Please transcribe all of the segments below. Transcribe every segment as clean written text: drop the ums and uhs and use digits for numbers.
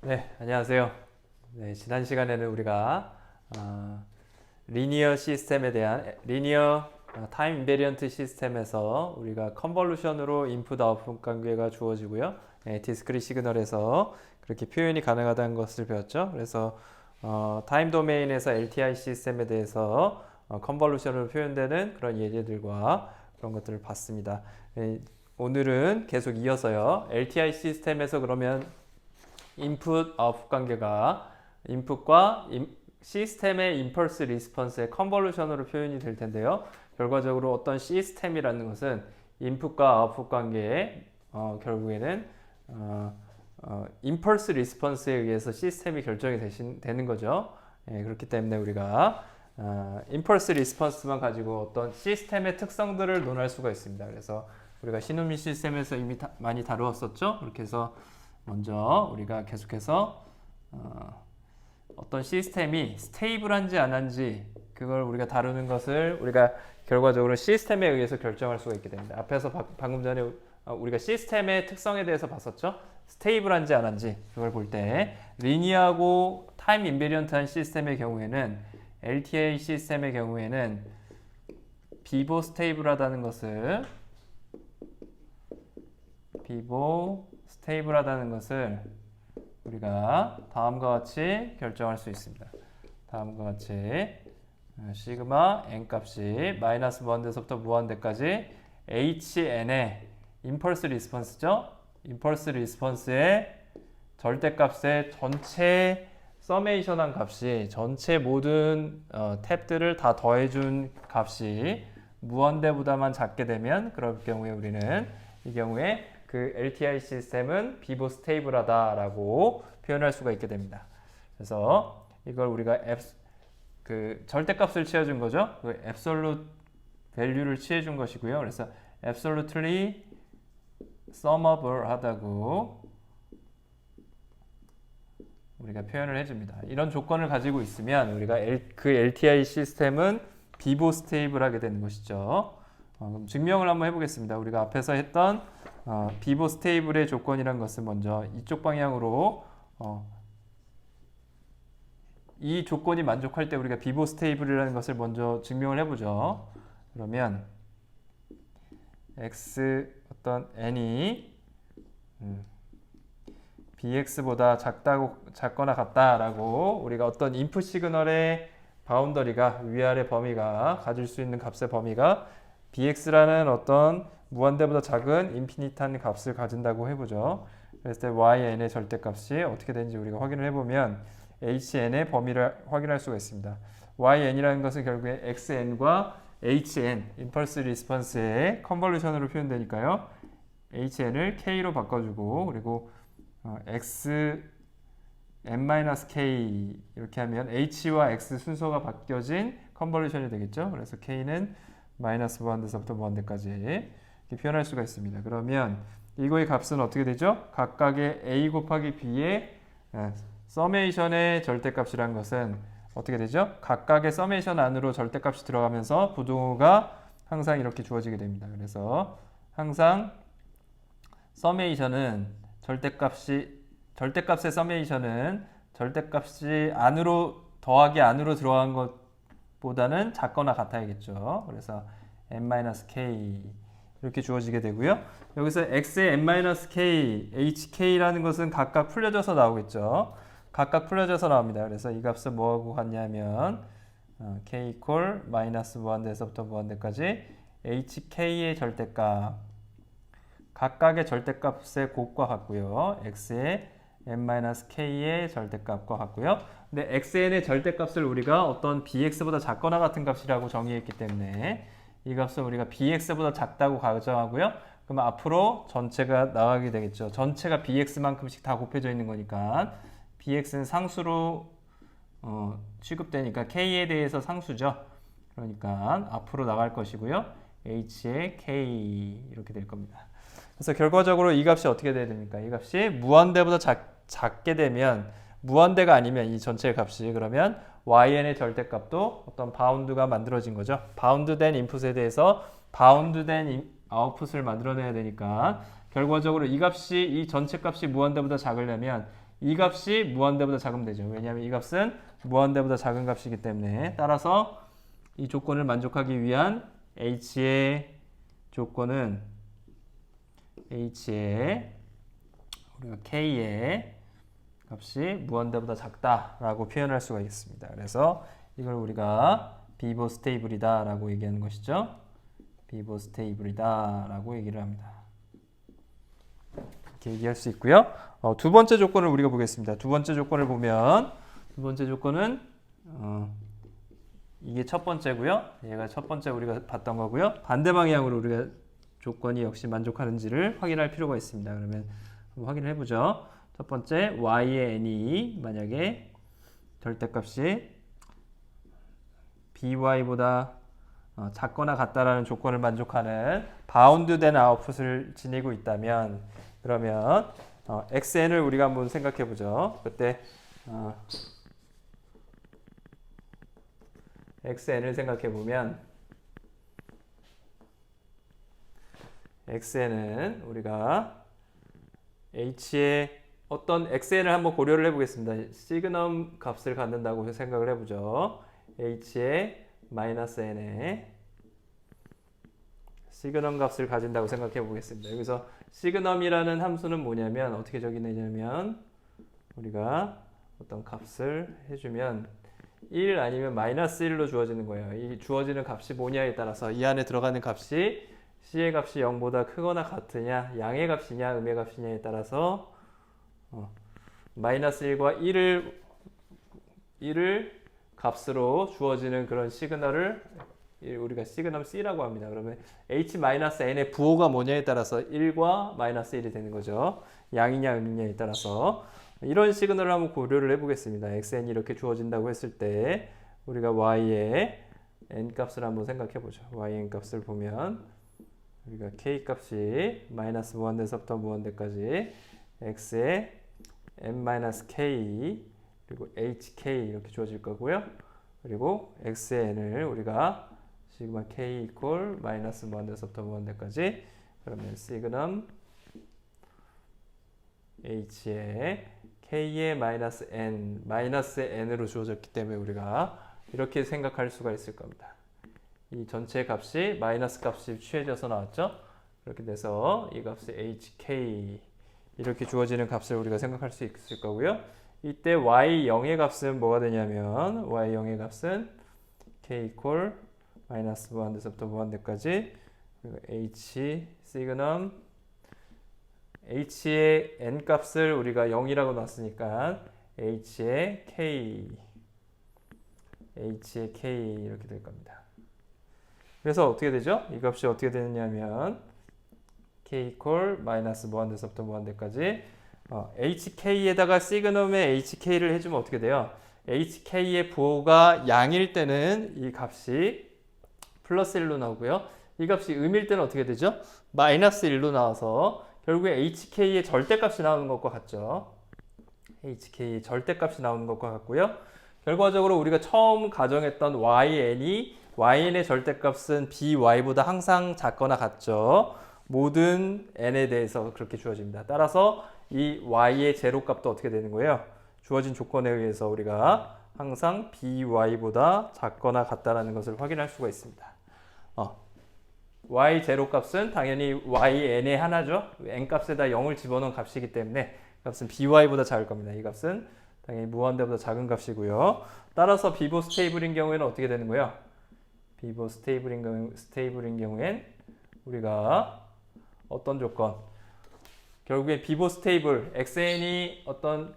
네, 안녕하세요. 네, 지난 시간에는 우리가 리니어 시스템에 대한 리니어 타임 인베리언트 시스템에서 우리가 컨볼루션으로 인풋 아웃풋 관계가 주어지고요. 디스크릿 시그널에서 그렇게 표현이 가능하다는 것을 배웠죠. 그래서 타임 도메인에서 LTI 시스템에 대해서 컨볼루션으로 표현되는 그런 예제들과 그런 것들을 봤습니다. 오늘은 계속 이어서요. LTI 시스템에서 그러면 인풋 아웃풋 관계가 인풋과 시스템의 임펄스 리스폰스의 컨볼루션으로 표현이 될 텐데요. 결과적으로 어떤 시스템이라는 것은 인풋과 아웃풋 관계에 결국에는 임펄스 리스폰스에 의해서 시스템이 결정이 되는 거죠. 그렇기 때문에 우리가 임펄스 리스폰스만 가지고 어떤 시스템의 특성들을 논할 수가 있습니다. 그래서 우리가 신호미 시스템에서 이미 많이 다루었었죠. 그렇게 해서 먼저 우리가 계속해서 어떤 시스템이 스테이블한지 안 한지 그걸 우리가 다루는 것을 우리가 결과적으로 시스템에 의해서 결정할 수가 있게 됩니다. 앞에서 방금 전에 우리가 시스템의 특성에 대해서 봤었죠. 스테이블한지 안 한지 그걸 볼 때 리니어하고 타임 인베리언트한 시스템의 경우에는 LTI 시스템의 경우에는 비보 스테이블하다는 것을 우리가 다음과 같이 결정할 수 있습니다. 다음과 같이 시그마 n 값이 마이너스 무한대에서부터 무한대까지 hn의 임펄스 리스폰스죠. 임펄스 리스폰스의 절대값의 전체 서메이션한 값이 전체 모든 탭들을 다 더해준 값이 무한대보다만 작게 되면 그럴 경우에 우리는 이 경우에 그 LTI 시스템은 비보 스테이블하다라고 표현할 수가 있게 됩니다. 그래서 이걸 우리가 그 절대값을 취해준 거죠. 그 absolute value를 취해준 것이고요. 그래서 absolutely summable 하다고 우리가 표현을 해줍니다. 이런 조건을 가지고 있으면 우리가 그 LTI 시스템은 비보 스테이블하게 되는 것이죠. 그럼 증명을 한번 해보겠습니다. 우리가 앞에서 했던 비보 스테이블의 조건이란 것은 먼저 이쪽 방향으로 이 조건이 만족할 때 우리가 비보 스테이블이라는 것을 먼저 증명을 해보죠. 그러면 x 어떤 n이 bx보다 작거나 같다라고 우리가 어떤 인풋 시그널의 바운더리가 위아래 범위가 가질 수 있는 값의 범위가 bx라는 어떤 무한대보다 작은 인피니트한 값을 가진다고 해보죠. 그랬을 때 yn의 절대값이 어떻게 되는지 우리가 확인을 해보면 hn의 범위를 확인할 수가 있습니다. yn이라는 것은 결국에 xn과 hn, 임펄스 리스폰스의 컨볼루션으로 표현되니까요. hn을 k로 바꿔주고 그리고 x n-k 이렇게 하면 h와 x 순서가 바뀌어진 컨볼루션이 되겠죠. 그래서 k는 마이너스 무한대에서부터 무한대까지 이렇게 표현할 수가 있습니다. 그러면 이거의 값은 어떻게 되죠? 각각의 a 곱하기 b의 서메이션의 절대값이라는 것은 어떻게 되죠? 각각의 서메이션 안으로 절대값이 들어가면서 부등호가 항상 이렇게 주어지게 됩니다. 그래서 항상 서메이션은 절대값의 서메이션은 절대값이 안으로 더하기 안으로 들어간 것보다는 작거나 같아야겠죠. 그래서 n-k 이렇게 주어지게 되고요. 여기서 x의 n-k, hk라는 것은 각각 풀려져서 나오겠죠. 각각 풀려져서 나옵니다. 그래서 이 값은 뭐하고 같냐면 k equal 마이너스 무한대에서부터 무한대까지 hk의 절대값 각각의 절대값의 곱과 같고요. x의 n-k의 절대값과 같고요. 근데 xn의 절대값을 우리가 어떤 bx보다 작거나 같은 값이라고 정의했기 때문에 이 값은 우리가 bx보다 작다고 가정하고요. 그럼 앞으로 전체가 나가게 되겠죠. 전체가 bx만큼씩 다 곱해져 있는 거니까 bx는 상수로 취급되니까 k에 대해서 상수죠. 그러니까 앞으로 나갈 것이고요. h의 k 이렇게 될 겁니다. 그래서 결과적으로 이 값이 어떻게 돼야 됩니까? 이 값이 무한대보다 작게 되면 무한대가 아니면 이 전체 값이 그러면yn의 절대값도 어떤 바운드가 만들어진 거죠. 바운드된 인풋에 대해서 바운드된 아웃풋을 만들어내야 되니까 결과적으로 이 값이 이 전체 값이 무한대보다 작으려면 이 값이 무한대보다 작으면 되죠. 왜냐하면 이 값은 무한대보다 작은 값이기 때문에. 따라서 이 조건을 만족하기 위한 h의 조건은 h의 우리가 k의 값이 무한대보다 작다라고 표현할 수가 있습니다. 그래서 이걸 우리가 비보 스테이블이다 라고 얘기하는 것이죠. 비보 스테이블이다 라고 얘기를 합니다. 이렇게 얘기할 수 있고요. 두 번째 조건을 우리가 보겠습니다. 두 번째 조건을 보면 두 번째 조건은 이게 첫 번째고요. 얘가 첫 번째 우리가 봤던 거고요. 반대 방향으로 우리가 조건이 역시 만족하는지를 확인할 필요가 있습니다. 그러면 한번 확인을 해보죠. 첫 번째 y의 n이 만약에 절대값이 by보다 작거나 같다라는 조건을 만족하는 바운드된 아웃풋을 지니고 있다면 그러면 xn을 우리가 한번 생각해 보죠. 그때 xn을 생각해 보면 xn은 우리가 h의 어떤 xn을 한번 고려를 해보겠습니다. 시그넘 값을 갖는다고 생각을 해보죠. h의 마이너스 n에 시그넘 값을 가진다고 생각해 보겠습니다. 여기서 시그넘이라는 함수는 뭐냐면 어떻게 적이냐면 우리가 어떤 값을 해주면 1 아니면 마이너스 1로 주어지는 거예요. 이 주어지는 값이 뭐냐에 따라서 이 안에 들어가는 값이 c의 값이 0보다 크거나 같으냐, 양의 값이냐, 음의 값이냐에 따라서 마이너스 1과 1을 값으로 주어지는 그런 시그널을 우리가 시그넘 C라고 합니다. 그러면 H-N의 부호가 뭐냐에 따라서 1과 마이너스 1이 되는 거죠. 양이냐 음이냐에 따라서 이런 시그널을 한번 고려를 해보겠습니다. xn이 이렇게 주어진다고 했을 때 우리가 y의 n 값을 한번 생각해 보죠. y의 n 값을 보면 우리가 k 값이 마이너스 무한대에서부터 무한대까지 x의 n-k 그리고 hk 이렇게 주어질 거고요. 그리고 x의 n을 우리가 시그마 k 이퀄 마이너스 무한대에서부터 무한대까지 그러면 시그넘 h의 k의 마이너스 n으로 주어졌기 때문에 우리가 이렇게 생각할 수가 있을 겁니다. 이 전체 값이 마이너스 값이 취해져서 나왔죠. 그렇게 돼서 이 값이 hk 이렇게 주어지는 값을 우리가 생각할 수 있을 거고요. 이때 y0의 값은 뭐가 되냐면 y0의 값은 k 이퀄 마이너스 무한대에서부터 무한대까지 그리고 h 시그넘 h의 n 값을 우리가 0이라고 놨으니까 h의 k 이렇게 될 겁니다. 그래서 어떻게 되죠? 이 값이 어떻게 되느냐면 k 이퀄 마이너스 무한대에서부터 무한대까지 hk에다가 시그넘의 hk를 해주면 어떻게 돼요? hk의 부호가 양일 때는 이 값이 플러스 1로 나오고요. 이 값이 음일 때는 어떻게 되죠? 마이너스 1로 나와서 결국에 hk의 절대값이 나오는 것과 같죠. hk의 절대값이 나오는 것과 같고요. 결과적으로 우리가 처음 가정했던 yn의 절대값은 by보다 항상 작거나 같죠. 모든 n에 대해서 그렇게 주어집니다. 따라서 이 y의 제로값도 어떻게 되는 거예요? 주어진 조건에 의해서 우리가 항상 by보다 작거나 같다라는 것을 확인할 수가 있습니다. y 제로값은 당연히 yn의 하나죠. n값에다 0을 집어넣은 값이기 때문에 값은 by보다 작을 겁니다. 이 값은 당연히 무한대보다 작은 값이고요. 따라서 비보 스테이블인 경우에는 어떻게 되는 거예요? 비보 스테이블인 경우엔 우리가 어떤 조건? 결국에 비보 스테이블 xn이 어떤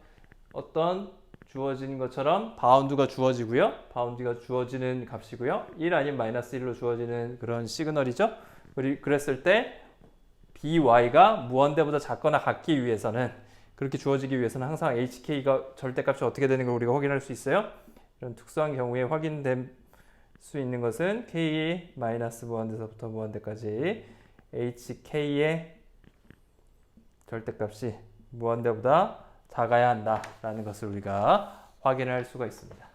주어진 것처럼 바운드가 주어지고요. 바운드가 주어지는 값이고요. 1 아니면 마이너스 1로 주어지는 그런 시그널이죠. 그랬을 때 by가 무한대보다 작거나 같기 위해서는 그렇게 주어지기 위해서는 항상 hk가 절대값이 어떻게 되는 걸 우리가 확인할 수 있어요. 이런 특수한 경우에 확인될 수 있는 것은 k의 마이너스 무한대에서부터 무한대까지 hk의 절대값이 무한대보다 작아야 한다라는 것을 우리가 확인할 수가 있습니다.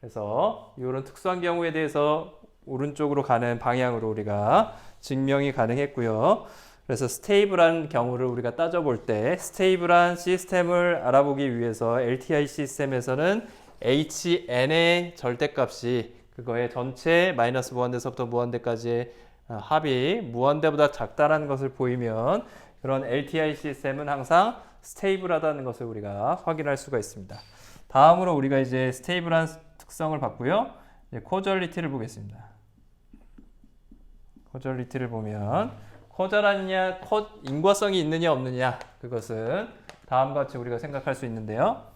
그래서 이런 특수한 경우에 대해서 오른쪽으로 가는 방향으로 우리가 증명이 가능했고요. 그래서 스테이블한 경우를 우리가 따져볼 때 스테이블한 시스템을 알아보기 위해서 LTI 시스템에서는 HN의 절대값이 그거의 전체 마이너스 무한대서부터 무한대까지의 합이 무한대보다 작다라는 것을 보이면 그런 LTI 시스템은 항상 스테이블하다는 것을 우리가 확인할 수가 있습니다. 다음으로 우리가 이제 스테이블한 특성을 봤고요. 이제 코저리티를 보겠습니다. 코저리티를 보면 코저라느냐, 인과성이 있느냐 없느냐 그것은 다음과 같이 우리가 생각할 수 있는데요.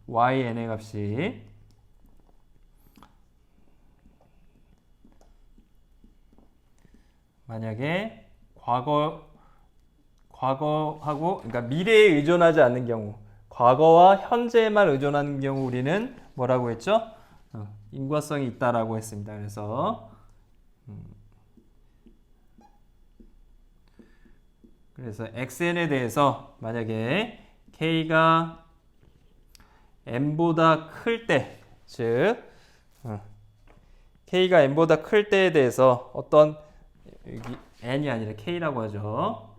YN의 값이 만약에 과거하고 그러니까 미래에 의존하지 않는 경우 과거와 현재에만 의존하는 경우 우리는 뭐라고 했죠? 인과성이 있다라고 했습니다. 그래서 xn에 대해서 만약에 k가 n보다 클 때, 즉 k가 n보다 클 때에 대해서 어떤 여기 n이 아니라 k라고 하죠.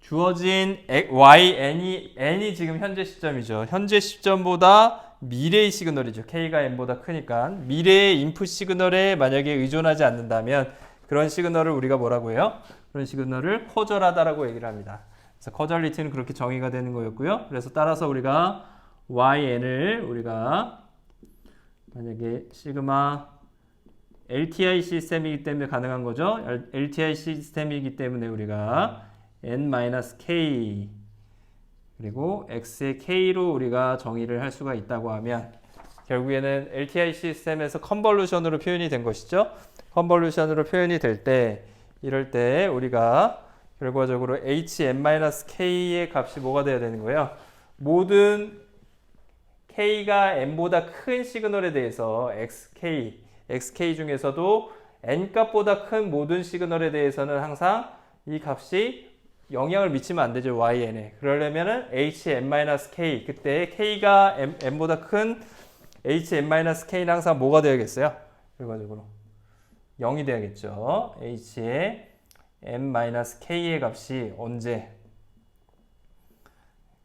주어진 n이 지금 현재 시점이죠. 현재 시점보다 미래의 시그널이죠. k가 n보다 크니까 미래의 인풋 시그널에 만약에 의존하지 않는다면 그런 시그널을 우리가 뭐라고 해요? 그런 시그널을 코절하다라고 얘기를 합니다. 그래서 코절리티는 그렇게 정의가 되는 거였고요. 그래서 따라서 우리가 YN을 우리가 만약에 시그마 LTI 시스템이기 때문에 가능한 거죠. LTI 시스템이기 때문에 우리가 N-K 그리고 X의 K로 우리가 정의를 할 수가 있다고 하면 결국에는 LTI 시스템에서 컨볼루션으로 표현이 된 것이죠. 컨볼루션으로 표현이 될 때 이럴 때 우리가 결과적으로 HN-K의 값이 뭐가 돼야 되는 거예요? 모든 K가 N보다 큰 시그널에 대해서 XK 중에서도 N값보다 큰 모든 시그널에 대해서는 항상 이 값이 영향을 미치면 안 되죠. YN에. 그러려면은 HN-K 그때 K가 N보다 큰 HN-K는 항상 뭐가 되어야겠어요? 결과적으로 0이 돼야겠죠. H의 N-K의 값이 언제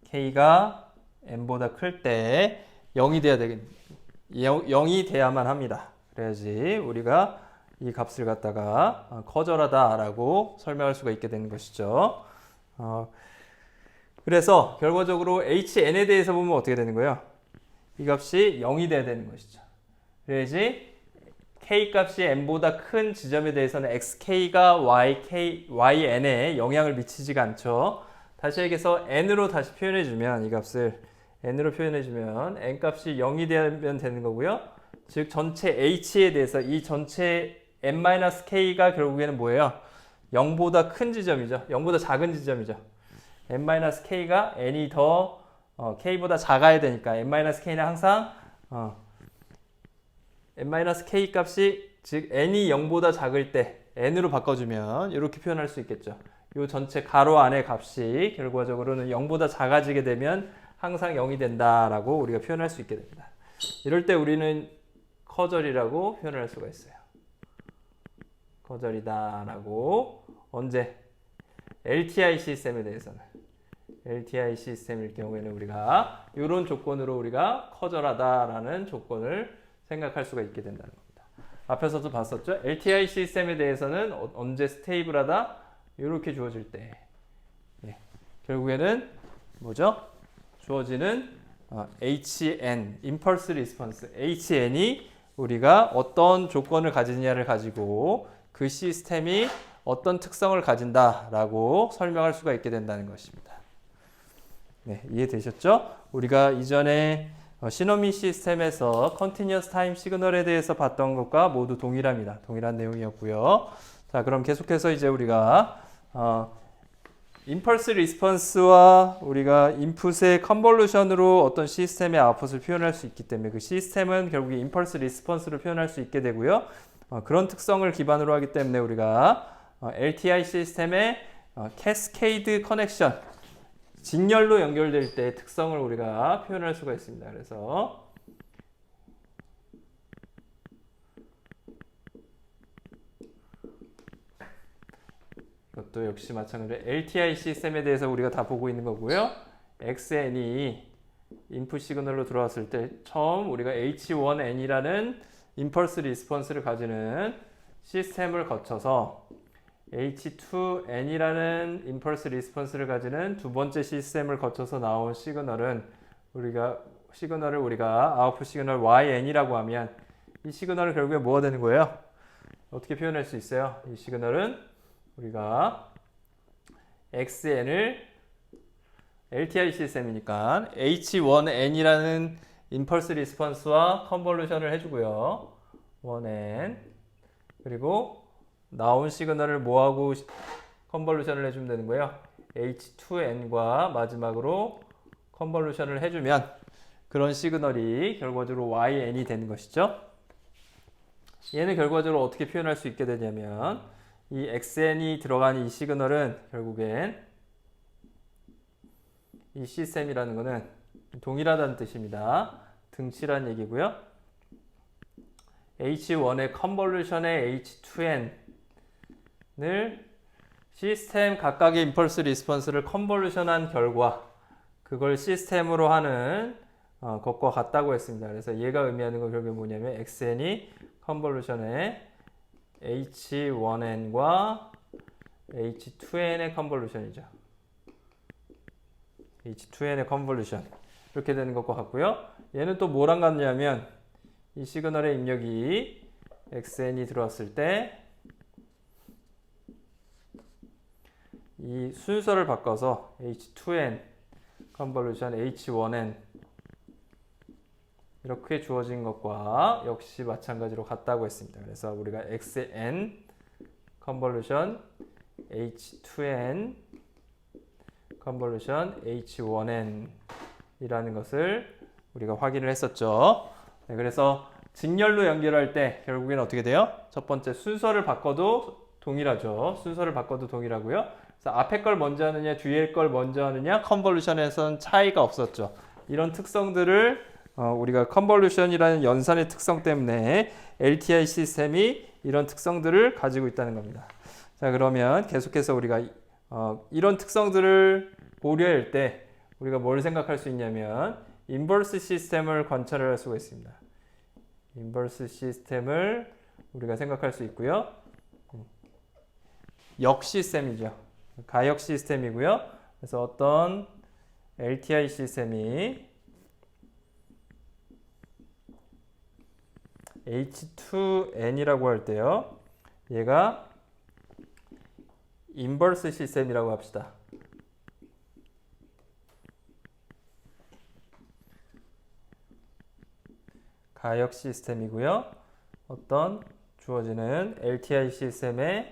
K가 N보다 클 때 0이 돼야 되겠 0이 돼야만 합니다. 그래야지 우리가 이 값을 갖다가 커절하다라고 설명할 수가 있게 되는 것이죠. 그래서 결과적으로 HN에 대해서 보면 어떻게 되는 거예요? 이 값이 0이 돼야 되는 것이죠. 그래야지 K 값이 N보다 큰 지점에 대해서는 XK가 YN에 영향을 미치지가 않죠. 다시 얘기해서 N으로 다시 표현해주면 이 값을 N으로 표현해주면 N 값이 0이 되면 되는 거고요. 즉 전체 H에 대해서 이 전체 N-K가 결국에는 뭐예요? 0보다 큰 지점이죠. 0보다 작은 지점이죠. N-K가 N이 더 K보다 작아야 되니까 N-K는 항상 N-K 값이 즉 N이 0보다 작을 때 N으로 바꿔주면 이렇게 표현할 수 있겠죠. 이 전체 가로 안의 값이 결과적으로는 0보다 작아지게 되면 항상 0이 된다라고 우리가 표현할 수 있게 됩니다. 이럴 때 우리는 커절이라고 표현을 할 수가 있어요. 커절이다라고 언제? LTI 시스템에 대해서는 LTI 시스템일 경우에는 우리가 이런 조건으로 우리가 커절하다라는 조건을 생각할 수가 있게 된다는 겁니다. 앞에서도 봤었죠? LTI 시스템에 대해서는 언제 스테이블하다? 이렇게 주어질 때 결국에는 뭐죠? 주어지는 HN, Impulse Response, HN이 우리가 어떤 조건을 가지느냐를 가지고 그 시스템이 어떤 특성을 가진다라고 설명할 수가 있게 된다는 것입니다. 네, 이해되셨죠? 우리가 이전에 시노미 시스템에서 Continuous Time 시그널에 대해서 봤던 것과 모두 동일합니다. 동일한 내용이었고요. 자, 그럼 계속해서 이제 우리가 임펄스 리스폰스와 우리가 인풋의 컨볼루션으로 어떤 시스템의 아웃풋을 표현할 수 있기 때문에 그 시스템은 결국에 임펄스 리스폰스로 표현할 수 있게 되고요. 그런 특성을 기반으로 하기 때문에 우리가 LTI 시스템의 캐스케이드 커넥션, 직렬로 연결될 때 특성을 우리가 표현할 수가 있습니다. 그래서 이것도 역시 마찬가지로 LTI 시스템에 대해서 우리가 다 보고 있는 거고요. XN이 인풋 시그널로 들어왔을 때 처음 우리가 H1N이라는 임펄스 리스폰스를 가지는 시스템을 거쳐서 H2N이라는 임펄스 리스폰스를 가지는 두 번째 시스템을 거쳐서 나온 시그널을 우리가 아웃풋 시그널 YN이라고 하면 이 시그널은 결국에 뭐가 되는 거예요? 어떻게 표현할 수 있어요? 이 시그널은 우리가 XN을 LTI 시스템이니까 H1N이라는 임펄스 리스폰스와 컨볼루션을 해주고요. 1N 그리고 나온 시그널을 뭐하고 컨볼루션을 해주면 되는 거예요? H2N과 마지막으로 컨볼루션을 해주면 그런 시그널이 결과적으로 YN이 되는 것이죠. 얘는 결과적으로 어떻게 표현할 수 있게 되냐면 이 XN이 들어간 이 시그널은 결국엔 이 시스템이라는 거는 동일하다는 뜻입니다. 등치란 얘기고요. H1의 컨볼루션의 H2N을 시스템 각각의 임펄스 리스폰스를 컨볼루션한 결과 그걸 시스템으로 하는 것과 같다고 했습니다. 그래서 얘가 의미하는 건 결국에 뭐냐면 XN이 컨볼루션의 H1N과 H2N의 컨볼루션이죠. H2N의 컨볼루션 이렇게 되는 것과 같고요. 얘는 또 뭐랑 같냐면 이 시그널의 입력이 XN이 들어왔을 때 이 순서를 바꿔서 H2N 컨볼루션 H1N 이렇게 주어진 것과 역시 마찬가지로 같다고 했습니다. 그래서 우리가 XN 컨볼루션 H2N 컨볼루션 H1N 이라는 것을 우리가 확인을 했었죠. 네, 그래서 직렬로 연결할 때 결국엔 어떻게 돼요? 첫 번째 순서를 바꿔도 동일하죠. 순서를 바꿔도 동일하고요. 그래서 앞에 걸 먼저 하느냐 뒤에 걸 먼저 하느냐 컨볼루션에서는 차이가 없었죠. 이런 특성들을 우리가 컨볼루션이라는 연산의 특성 때문에 LTI 시스템이 이런 특성들을 가지고 있다는 겁니다. 자, 그러면 계속해서 우리가 이런 특성들을 고려할 때 우리가 뭘 생각할 수 있냐면 인버스 시스템을 관찰을 할 수가 있습니다. 인버스 시스템을 우리가 생각할 수 있고요. 역 시스템이죠. 가역 시스템이고요. 그래서 어떤 LTI 시스템이 H2N이라고 할 때요. 얘가 인버스 시스템이라고 합시다. 가역 시스템이고요. 어떤 주어지는 LTI 시스템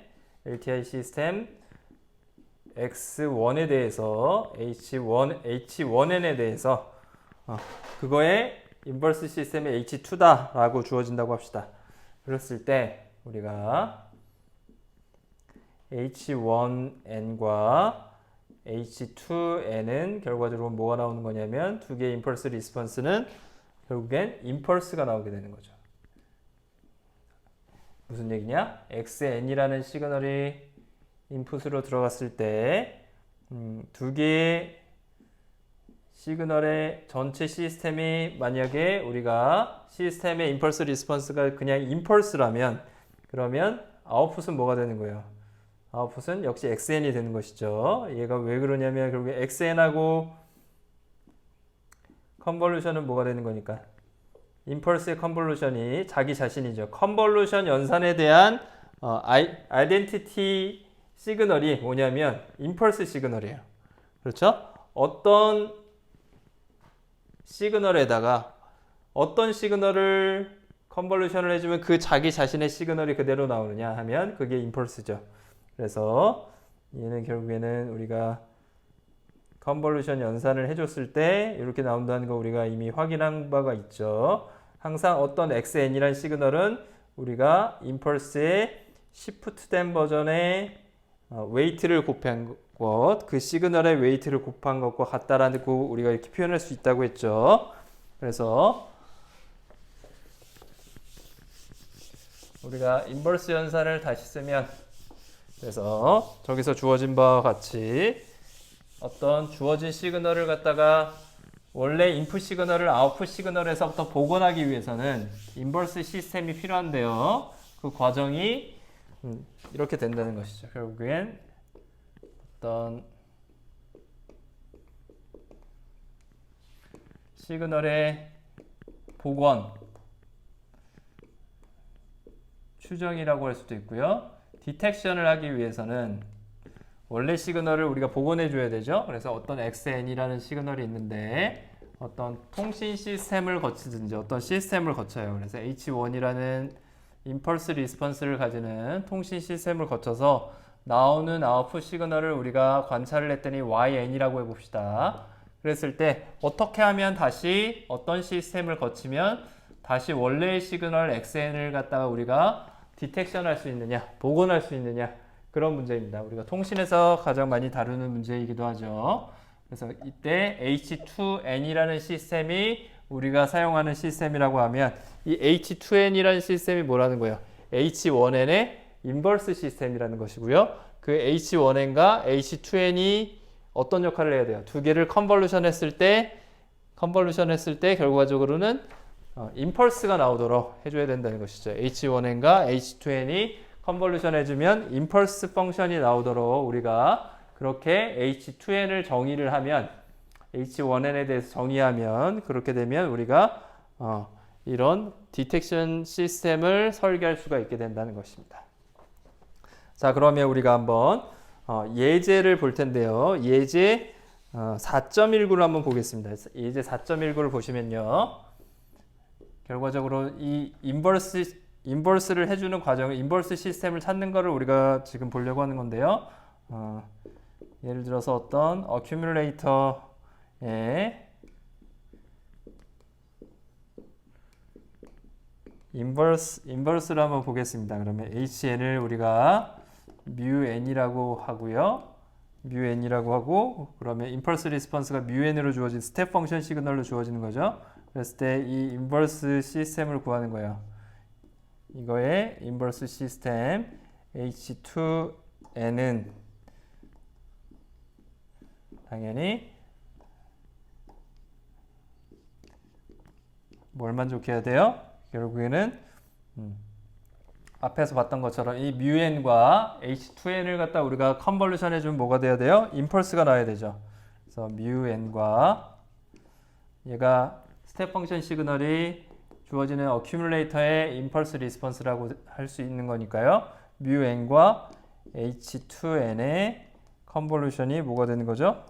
X1에 대해서 H1N에 대해서 그거의 인버스 시스템의 H2다라고 주어진다고 합시다. 그랬을 때 우리가 H1N과 H2N은 결과적으로 뭐가 나오는 거냐면 두 개의 임펄스 리스폰스는 결국엔 임펄스가 나오게 되는 거죠. 무슨 얘기냐? XN이라는 시그널이 인풋으로 들어갔을 때 두 개의 시그널의 전체 시스템이 만약에 우리가 시스템의 임펄스 리스폰스가 그냥 임펄스라면 그러면 아웃풋은 뭐가 되는 거예요? 아웃풋은 역시 XN이 되는 것이죠. 얘가 왜 그러냐면 결국에 XN하고 컨볼루션은 뭐가 되는 거니까 임펄스의 컨볼루션이 자기 자신이죠. 컨볼루션 연산에 대한 아이덴티티 시그널이 뭐냐면 임펄스 시그널이에요. 그렇죠? 어떤 시그널에다가 어떤 시그널을 컨볼루션을 해주면 그 자기 자신의 시그널이 그대로 나오느냐 하면 그게 임펄스죠. 그래서 얘는 결국에는 우리가 컨볼루션 연산을 해줬을 때 이렇게 나온다는 거 우리가 이미 확인한 바가 있죠. 항상 어떤 XN이라는 시그널은 우리가 임펄스의 시프트된 버전의 웨이트를 곱한 것, 그 시그널의 웨이트를 곱한 것과 같다라는 거 우리가 이렇게 표현할 수 있다고 했죠. 그래서 우리가 인버스 연산을 다시 쓰면 그래서 저기서 주어진 바와 같이 어떤 주어진 시그널을 갖다가 원래 인풋 시그널을 아웃풋 시그널에서부터 복원하기 위해서는 인버스 시스템이 필요한데요. 그 과정이 이렇게 된다는 것이죠. 결국엔 어떤 시그널의 복원, 추정이라고 할 수도 있고요. 디텍션을 하기 위해서는 원래 시그널을 우리가 복원해 줘야 되죠. 그래서 어떤 XN이라는 시그널이 있는데 어떤 통신 시스템을 거치든지 어떤 시스템을 거쳐요. 그래서 H1이라는 임펄스 리스폰스를 가지는 통신 시스템을 거쳐서 나오는 아웃풋 시그널을 우리가 관찰을 했더니 YN이라고 해봅시다. 그랬을 때 어떻게 하면 다시 어떤 시스템을 거치면 다시 원래의 시그널 XN을 갖다가 우리가 디텍션 할 수 있느냐, 복원할 수 있느냐, 그런 문제입니다. 우리가 통신에서 가장 많이 다루는 문제이기도 하죠. 그래서 이때 H2N이라는 시스템이 우리가 사용하는 시스템이라고 하면 이 H2N이라는 시스템이 뭐라는 거예요? H1N의 인버스 시스템이라는 것이고요. 그 H1N과 H2N이 어떤 역할을 해야 돼요? 두 개를 컨볼루션 했을 때 결과적으로는 임펄스가 나오도록 해줘야 된다는 것이죠. H1N과 H2N이 컨볼루션 해주면 임펄스 펑션이 나오도록 우리가 그렇게 H2N을 정의를 하면 H1N에 대해서 정의하면 그렇게 되면 우리가 이런 디텍션 시스템을 설계할 수가 있게 된다는 것입니다. 자, 그러면 우리가 한번 예제를 볼 텐데요. 예제 4.19를 한번 보겠습니다. 예제 4.19를 보시면요. 결과적으로 이 인버스를 해주는 과정, 인버스 시스템을 찾는 거를 우리가 지금 보려고 하는 건데요. 예를 들어서 어떤 어큐뮬레이터에 인버스를 한번 보겠습니다. 그러면 HN을 우리가 μn이라고 하고요. μn이라고 하고 그러면 임펄스 리스폰스가 μn으로 주어진 스텝 펑션 시그널로 주어지는 거죠. 그랬을 때 이 인버스 시스템을 구하는 거예요. 이거의 인버스 시스템 H2N은 당연히 뭘 만족해야 돼요? 결국에는 앞에서 봤던 것처럼 이 μn과 H2N을 갖다 우리가 컨볼루션 해주면 뭐가 돼야 돼요? 임펄스가 나와야 되죠. 그래서 μn과 얘가 스텝 펑션 시그널이 주어지는 어큐뮬레이터의 임펄스 리스폰스라고 할 수 있는 거니까요. μn과 H2N의 컨볼루션이 뭐가 되는 거죠?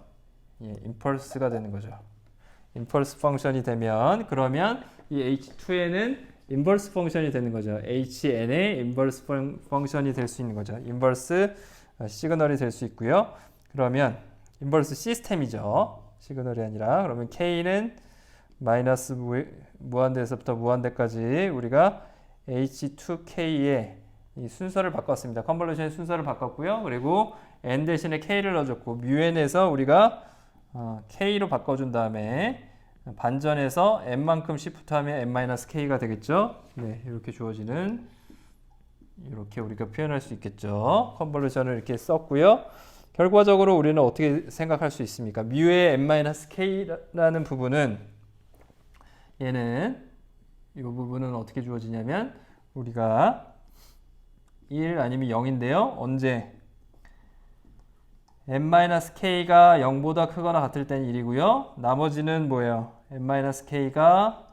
예, 임펄스가 되는 거죠. 임펄스 펑션이 되면 그러면 이 H2N은 인버스 펑션이 되는 거죠. HN의 인버스 펑션이 될 수 있는 거죠. 인버스 시그널이 될 수 있고요. 그러면 인버스 시스템이죠. 시그널이 아니라 그러면 K는 마이너스 무한대에서부터 무한대까지 우리가 H2K의 이 순서를 바꿨습니다. 컨볼루션의 순서를 바꿨고요. 그리고 N 대신에 K를 넣어줬고 μn에서 우리가 K로 바꿔준 다음에 반전해서 n만큼 시프트하면 n-k가 되겠죠. 네, 이렇게 주어지는 이렇게 우리가 표현할 수 있겠죠. 컨볼루션을 이렇게 썼고요. 결과적으로 우리는 어떻게 생각할 수 있습니까? μ의 n-k라는 부분은 얘는 이 부분은 어떻게 주어지냐면 우리가 1 아니면 0인데요. 언제? n-k가 0보다 크거나 같을 때는 1이고요. 나머지는 뭐예요? n-k가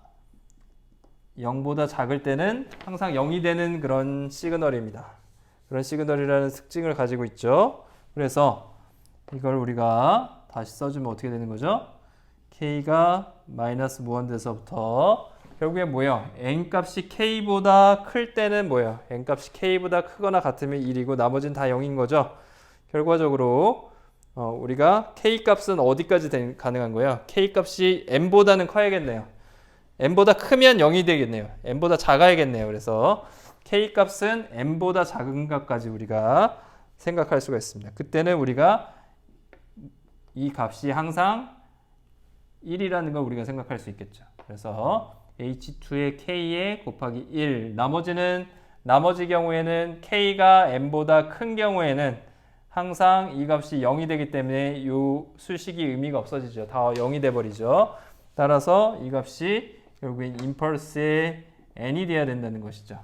0보다 작을 때는 항상 0이 되는 그런 시그널입니다. 그런 시그널이라는 특징을 가지고 있죠. 그래서 이걸 우리가 다시 써주면 어떻게 되는 거죠? k가 마이너스 무한대에서부터 결국에 뭐예요? n 값이 k보다 클 때는 뭐예요? n 값이 k보다 크거나 같으면 1이고 나머지는 다 0인 거죠. 결과적으로 우리가 k 값은 어디까지 가능한 거예요? k 값이 n보다는 커야겠네요. n보다 크면 0이 되겠네요. n보다 작아야겠네요. 그래서 k 값은 n보다 작은 값까지 우리가 생각할 수가 있습니다. 그때는 우리가 이 값이 항상 1이라는 걸 우리가 생각할 수 있겠죠. 그래서 h2의 k에 곱하기 1 나머지는 나머지 경우에는 k가 n보다 큰 경우에는 항상 이 값이 0이 되기 때문에 이 수식이 의미가 없어지죠. 다 0이 돼버리죠. 따라서 이 값이 결국엔 임펄스의 n이 돼야 된다는 것이죠.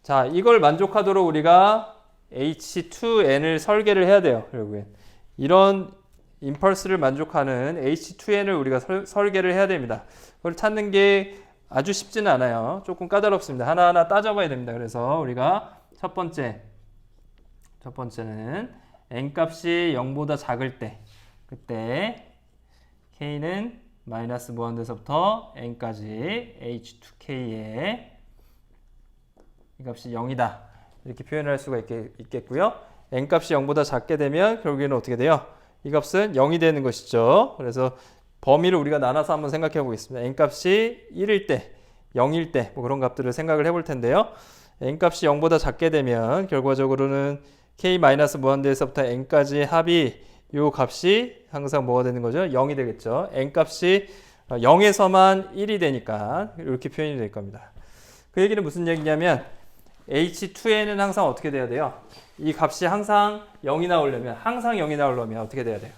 자, 이걸 만족하도록 우리가 H2n을 설계를 해야 돼요. 결국엔 이런 임펄스를 만족하는 H2n을 우리가 설계를 해야 됩니다. 그걸 찾는 게 아주 쉽지는 않아요. 조금 까다롭습니다. 하나하나 따져봐야 됩니다. 그래서 우리가 첫 번째는 n값이 0보다 작을 때, 그때 k는 마이너스 무한대에서부터 n까지 h2k에 이 값이 0이다. 이렇게 표현할 수가 있겠고요. n값이 0보다 작게 되면 결국에는 어떻게 돼요? 이 값은 0이 되는 것이죠. 그래서 범위를 우리가 나눠서 한번 생각해 보겠습니다. n값이 1일 때, 0일 때 뭐 그런 값들을 생각을 해볼 텐데요. n값이 0보다 작게 되면 결과적으로는 k-무한대에서부터 n까지 합이 이 값이 항상 뭐가 되는 거죠? 0이 되겠죠. n값이 0에서만 1이 되니까 이렇게 표현이 될 겁니다. 그 얘기는 무슨 얘기냐면 h2n은 항상 어떻게 돼야 돼요? 이 값이 항상 0이 나오려면 어떻게 돼야 돼요?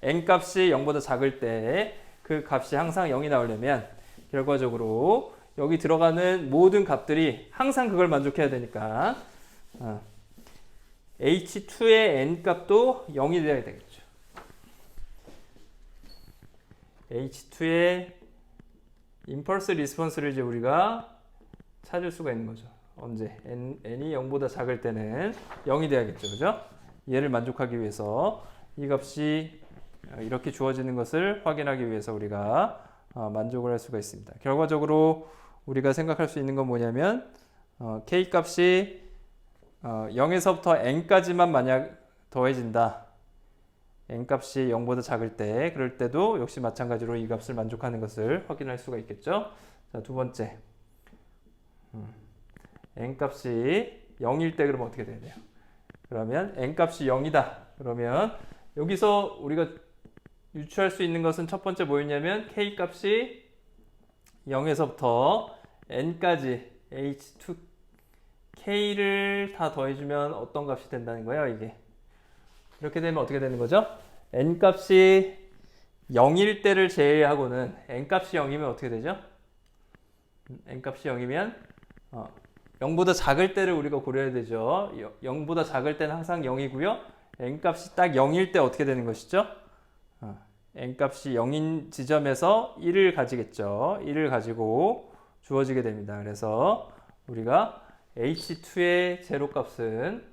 n값이 0보다 작을 때 그 값이 항상 0이 나오려면 결과적으로 여기 들어가는 모든 값들이 항상 그걸 만족해야 되니까 h2의 n 값도 0이 돼야 되겠죠. h2의 임펄스 리스폰스를 이제 우리가 찾을 수가 있는 거죠. 언제? n이 0보다 작을 때는 0이 돼야겠죠. 그죠? 얘를 만족하기 위해서 이 값이 이렇게 주어지는 것을 확인하기 위해서 우리가 만족을 할 수가 있습니다. 결과적으로 우리가 생각할 수 있는 건 뭐냐면 k 값이 0에서부터 n까지만 만약 더해진다. n 값이 0보다 작을 때 그럴 때도 역시 마찬가지로 이 값을 만족하는 것을 확인할 수가 있겠죠. 자, 두 번째. n 값이 0일 때 그러면 어떻게 돼야 돼요? 그러면 n 값이 0이다. 그러면 여기서 우리가 유추할 수 있는 것은 첫 번째 뭐였냐면 k 값이 0에서부터 n까지 h2k를 다 더해주면 어떤 값이 된다는 거예요, 이게. 이렇게 되면 어떻게 되는 거죠? n 값이 0일 때를 제외하고는 n 값이 0이면 어떻게 되죠? n 값이 0이면 0보다 작을 때를 우리가 고려해야 되죠. 0보다 작을 때는 항상 0이고요. n 값이 딱 0일 때 어떻게 되는 것이죠? n 값이 0인 지점에서 1을 가지겠죠. 1을 가지고 주어지게 됩니다. 그래서 우리가 h2의 제로 값은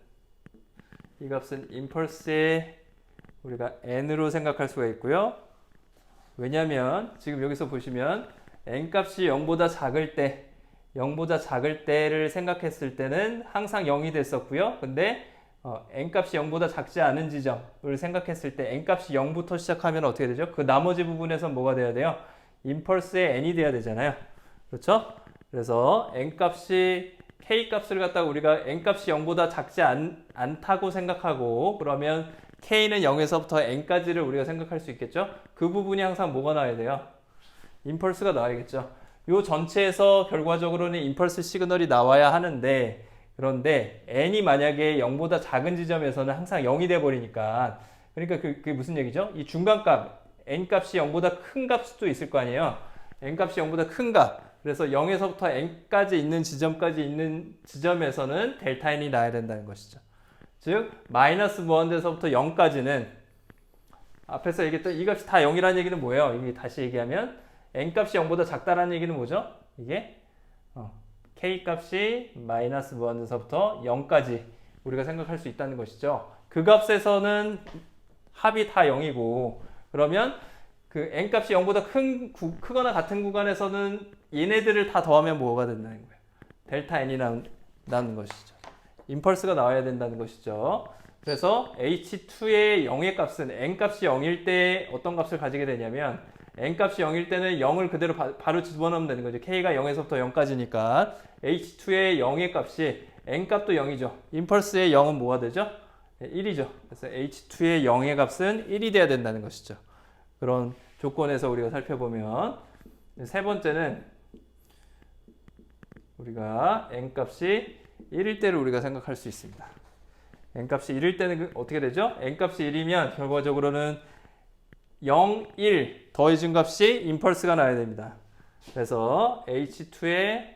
이 값은 임펄스의 우리가 n으로 생각할 수가 있고요. 왜냐하면 지금 여기서 보시면 n 값이 0보다 작을 때를 생각했을 때는 항상 0이 됐었고요. 근데 n 값이 0보다 작지 않은 지점을 생각했을 때 n 값이 0부터 시작하면 어떻게 되죠? 그 나머지 부분에서 뭐가 돼야 돼요? 임펄스의 n이 돼야 되잖아요. 그렇죠? 그래서 n 값이 k 값을 갖다가 우리가 n 값이 0보다 작지 않다고 생각하고 그러면 k는 0에서부터 n까지를 우리가 생각할 수 있겠죠? 그 부분이 항상 뭐가 나와야 돼요? 임펄스가 나와야겠죠. 이 전체에서 결과적으로는 임펄스 시그널이 나와야 하는데 그런데 n이 만약에 0보다 작은 지점에서는 항상 0이 돼 버리니까 그러니까 그게 무슨 얘기죠? 이 중간값 n 값이 0보다 큰 값도 있을 거 아니에요. n 값이 0보다 큰 값. 그래서 0에서부터 n까지 있는 지점에서는 델타 n이 나야 된다는 것이죠. 즉 마이너스 무한대에서부터 0까지는 앞에서 얘기했던 이 값이 다 0이라는 얘기는 뭐예요? 이게 다시 얘기하면 n 값이 0보다 작다라는 얘기는 뭐죠? 이게 k 값이 마이너스 무한대에서부터 0까지 우리가 생각할 수 있다는 것이죠. 그 값에서는 합이 다 0이고 그러면 그 n 값이 0보다 크거나 같은 구간에서는 얘네들을 다 더하면 뭐가 된다는 거예요? 델타 n이 나는 것이죠. 임펄스가 나와야 된다는 것이죠. 그래서 h2의 0의 값은 n 값이 0일 때 어떤 값을 가지게 되냐면 n 값이 0일 때는 0을 그대로 바로 집어넣으면 되는 거죠. k가 0에서부터 0까지니까 h2의 0의 값이 n 값도 0이죠. 임펄스의 0은 뭐가 되죠? 1이죠. 그래서 h2의 0의 값은 1이 돼야 된다는 것이죠. 그런 조건에서 우리가 살펴보면 세 번째는 우리가 n값이 1일 때를 우리가 생각할 수 있습니다. n값이 1일 때는 어떻게 되죠? n값이 1이면 결과적으로는 0, 1 더해준 값이 임펄스가 나야 됩니다. 그래서 h2의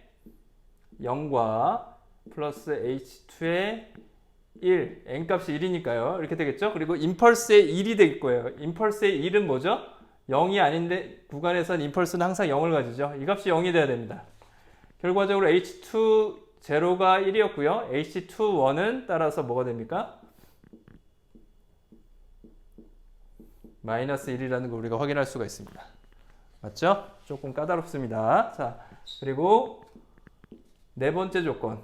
0과 플러스 h2의 1, n값이 1이니까요. 이렇게 되겠죠? 그리고 임펄스의 1이 될 거예요. 임펄스의 1은 뭐죠? 0이 아닌데 구간에선 임펄스는 항상 0을 가지죠. 이 값이 0이 돼야 됩니다. 결과적으로 h2 0가 1이었고요. h2 1은 따라서 뭐가 됩니까? 마이너스 1이라는 걸 우리가 확인할 수가 있습니다. 맞죠? 조금 까다롭습니다. 자, 그리고 네 번째 조건.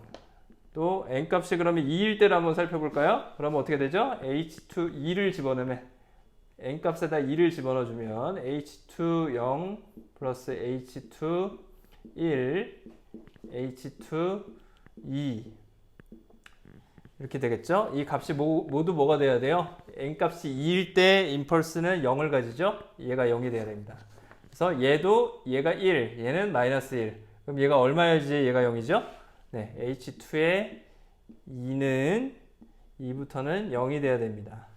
또 n값이 그러면 2일 때를 한번 살펴볼까요? 그러면 어떻게 되죠? h2 2를 집어넣으면 n값에다 2를 집어넣어주면 h2 0 플러스 h2 1 h2 2 이렇게 되겠죠? 이 값이 모두 뭐가 돼야 돼요? n값이 2일 때 임펄스는 0을 가지죠? 얘가 0이 돼야 됩니다. 그래서 얘가 1, 얘는 마이너스 1. 그럼 얘가 얼마여야지 얘가 0이죠? 네, h2의 2는 2부터는 0이 돼야 됩니다.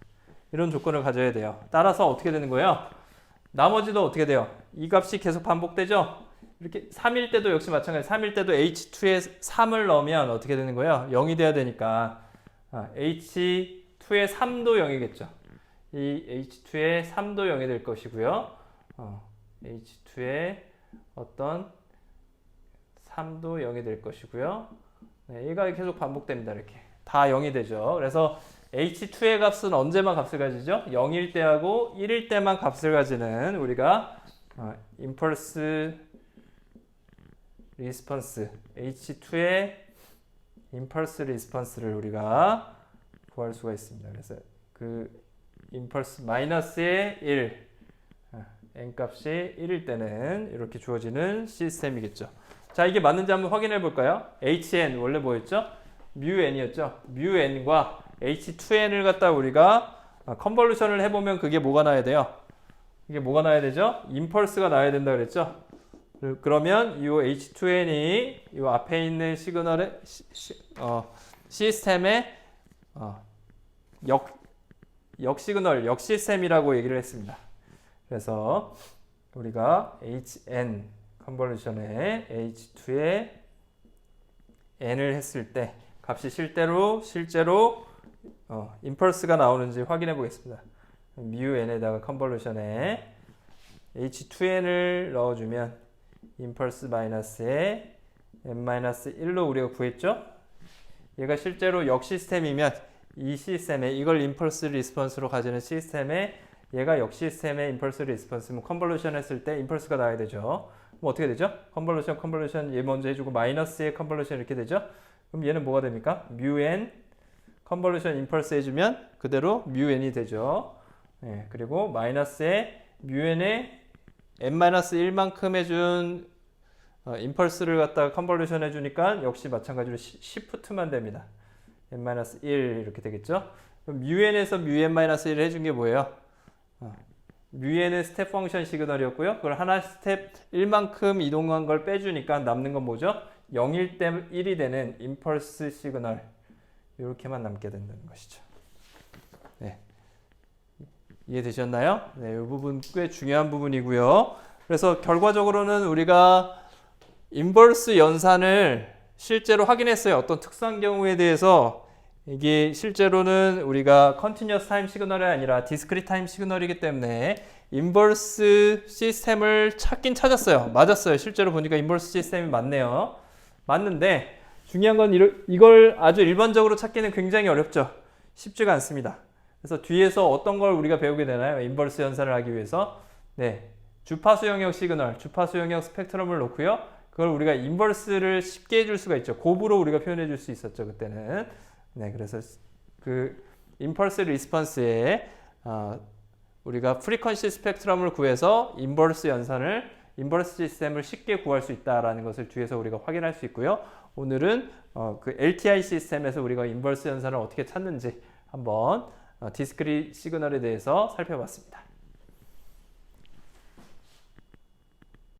이런 조건을 가져야 돼요. 따라서 어떻게 되는 거예요? 나머지도 어떻게 돼요? 이 값이 계속 반복되죠? 이렇게 3일 때도 역시 마찬가지. 3일 때도 h2에 3을 넣으면 어떻게 되는 거예요? 0이 돼야 되니까 h2의 3도 0이겠죠. 이 h2의 3도 0이 될 것이고요. h2의 어떤 3도 0이 될 것이고요. 네, 얘가 계속 반복됩니다. 이렇게 다 0이 되죠. 그래서 h2의 값은 언제만 값을 가지죠? 0일 때하고 1일 때만 값을 가지는 우리가 임펄스 리스폰스 h2의 임펄스 리스폰스를 우리가 구할 수가 있습니다. 그래서 그 임펄스 마이너스의 1 n값이 1일 때는 이렇게 주어지는 시스템이겠죠. 자, 이게 맞는지 한번 확인해 볼까요? hn 원래 뭐였죠? μn이었죠. μn과 h2n을 갖다 우리가 컨볼루션을 해보면 그게 뭐가 나야 돼요? 이게 뭐가 나야 되죠? 임펄스가 나야 된다 그랬죠? 그러면 이 h2n이 이 앞에 있는 시그널의 시스템의 역시그널, 역시스템이라고 얘기를 했습니다. 그래서 우리가 hn 컨볼루션에 h2에 n을 했을 때 값이 실제로 임펄스가 나오는지 확인해 보겠습니다. μn에다가 컨볼루션에 h2n을 넣어주면 임펄스 마이너스에 n-1로 우리가 구했죠? 얘가 실제로 역시스템이면 이 시스템에 이걸 임펄스 리스폰스로 가지는 시스템에 얘가 역시스템의 임펄스 리스폰스면 컨볼루션 했을 때 임펄스가 나와야 되죠. 그럼 어떻게 되죠? 컨볼루션 얘 먼저 해주고 마이너스의 컨볼루션 이렇게 되죠? 그럼 얘는 뭐가 됩니까? μn 컨볼루션 임펄스 해주면 그대로 μn이 되죠. 네, 그리고 마이너스의 m'의 n-1만큼 해준 임펄스를 갖다가 컨볼루션 해주니까 역시 마찬가지로 시프트만 됩니다. n-1 이렇게 되겠죠. 그럼 μn에서 μn-1을 해준 게 뭐예요? μn은 스텝 펑션 시그널이었고요. 그걸 하나 스텝 1만큼 이동한 걸 빼주니까 남는 건 뭐죠? 0일 때 1이 되는 임펄스 시그널 이렇게만 남게 된다는 것이죠. 네. 이해되셨나요? 네, 이 부분 꽤 중요한 부분이고요. 그래서 결과적으로는 우리가 인버스 연산을 실제로 확인했어요. 어떤 특수한 경우에 대해서 이게 실제로는 우리가 컨티뉴어스 타임 시그널이 아니라 디스크리트 타임 시그널이기 때문에 인버스 시스템을 찾긴 찾았어요. 맞았어요. 실제로 보니까 인버스 시스템이 맞네요. 맞는데 중요한 건 이걸 아주 일반적으로 찾기는 굉장히 어렵죠. 쉽지가 않습니다. 그래서 뒤에서 어떤 걸 우리가 배우게 되나요? 인버스 연산을 하기 위해서 주파수 영역 시그널, 주파수 영역 스펙트럼을 놓고요. 그걸 우리가 인버스를 쉽게 해줄 수가 있죠. 곱으로 우리가 표현해 줄 수 있었죠. 그때는. 네, 그래서 그 임펄스 리스폰스에 우리가 프리퀀시 스펙트럼을 구해서 인버스 연산을 인버스 시스템을 쉽게 구할 수 있다라는 것을 뒤에서 우리가 확인할 수 있고요. 오늘은 그 LTI 시스템에서 우리가 인버스 연산을 어떻게 찾는지 한번 디스크리트 시그널에 대해서 살펴봤습니다.